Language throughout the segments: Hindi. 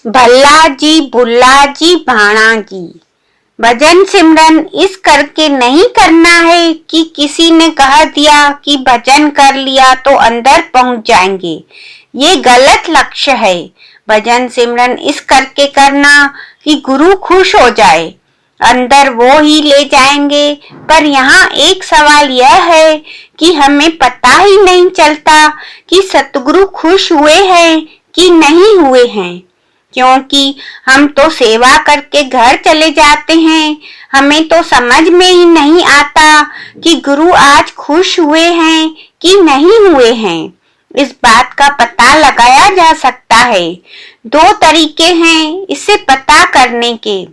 भल्ला जी, बुल्ला जी, भाणा जी। भजन सिमरन इस करके नहीं करना है कि किसी ने कह दिया कि भजन कर लिया तो अंदर पहुंच जाएंगे। ये गलत लक्ष्य है। भजन सिमरन इस करके करना कि गुरु खुश हो जाए, अंदर वो ही ले जाएंगे। पर यहाँ एक सवाल यह है कि हमें पता ही नहीं चलता कि सतगुरु खुश हुए हैं कि नहीं हुए हैं, क्योंकि हम तो सेवा करके घर चले जाते हैं। हमें तो समझ में ही नहीं आता कि गुरु आज खुश हुए हैं कि नहीं हुए हैं। इस बात का पता लगाया जा सकता है। दो तरीके हैं इसे पता करने के।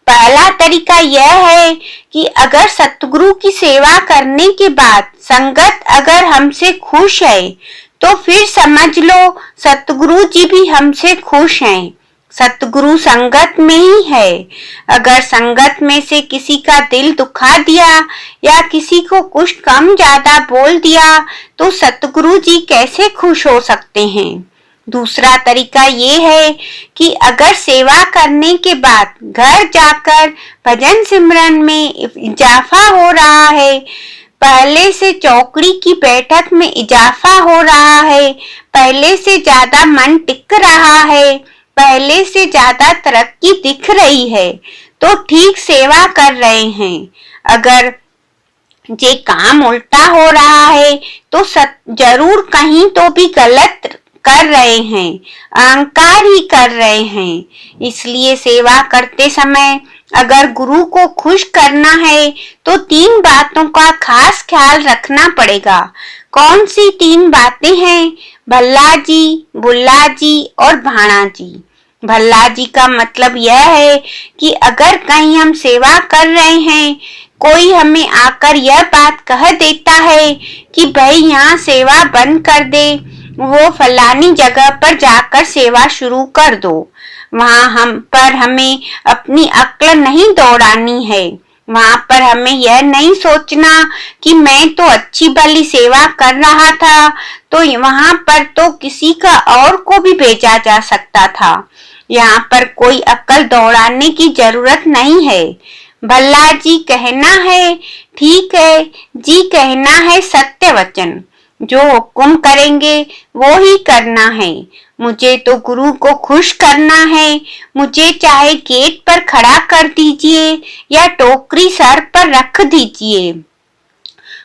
पहला तरीका यह है कि अगर सतगुरु की सेवा करने के बाद संगत अगर हमसे खुश है तो फिर समझ लो सतगुरु जी भी हमसे खुश हैं। सतगुरु संगत में ही है। अगर संगत में से किसी का दिल दुखा दिया या किसी को कुछ कम ज्यादा बोल दिया तो सतगुरु जी कैसे खुश हो सकते हैं। दूसरा तरीका ये है कि अगर सेवा करने के बाद घर जाकर भजन सिमरन में इजाफा हो रहा है, पहले से चौकड़ी की बैठक में इजाफा हो रहा है, पहले से ज्यादा मन टिक रहा है, पहले से ज्यादा तरक्की दिख रही है तो ठीक सेवा कर रहे हैं। अगर ये काम उल्टा हो रहा है तो जरूर कहीं तो भी गलत कर रहे हैं, अहंकार ही कर रहे हैं। इसलिए सेवा करते समय अगर गुरु को खुश करना है तो 3 बातों का खास ख्याल रखना पड़ेगा। कौन सी 3 बातें हैं? भल्ला जी, बुल्ला जी और भाणा जी। भल्ला जी का मतलब यह है कि अगर कहीं हम सेवा कर रहे हैं, कोई हमें आकर यह बात कह देता है कि भाई यहाँ सेवा बंद कर दे, वो फलानी जगह पर जाकर सेवा शुरू कर दो, वहां हमें अपनी अक्ल नहीं दौड़ानी है। वहां पर हमें यह नहीं सोचना कि मैं तो अच्छी भली सेवा कर रहा था तो वहां पर तो किसी का और को भी भेजा जा सकता था। यहाँ पर कोई अक्ल दौड़ाने की जरूरत नहीं है। भल्ला जी कहना है ठीक है, जी कहना है सत्य वचन। जो हुक्म करेंगे वो ही करना है। मुझे तो गुरु को खुश करना है, मुझे चाहे गेट पर खड़ा कर दीजिए या टोकरी सर पर रख दीजिए।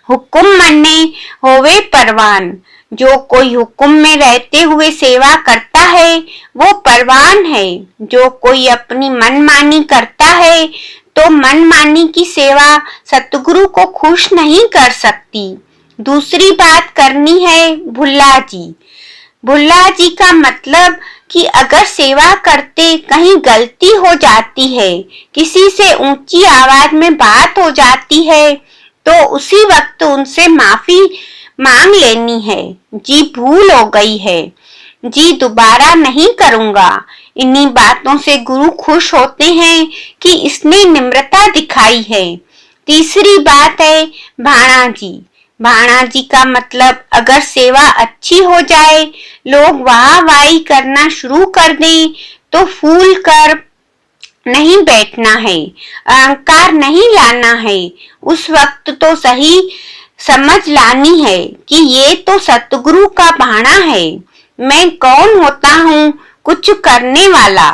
हुक्म मन्ने होवे परवान। जो कोई हुक्म में रहते हुए सेवा करता है वो परवान है। जो कोई अपनी मनमानी करता है तो मनमानी की सेवा सतगुरु को खुश नहीं कर सकती। दूसरी बात करनी है भुल्ला जी। भुल्ला जी का मतलब कि अगर सेवा करते कहीं गलती हो जाती है, किसी से ऊंची आवाज में बात हो जाती है तो उसी वक्त उनसे माफी मांग लेनी है। जी भूल हो गई है, जी दोबारा नहीं करूंगा। इन्हीं बातों से गुरु खुश होते हैं कि इसने निम्रता दिखाई है। तीसरी बात है भाणा जी। भाणा जी का मतलब अगर सेवा अच्छी हो जाए, लोग वाहवाही करना शुरू कर दें तो फूल कर नहीं बैठना है, अहंकार नहीं लाना है। उस वक्त तो सही समझ लानी है कि ये तो सतगुरु का भाणा है। मैं कौन होता हूँ कुछ करने वाला।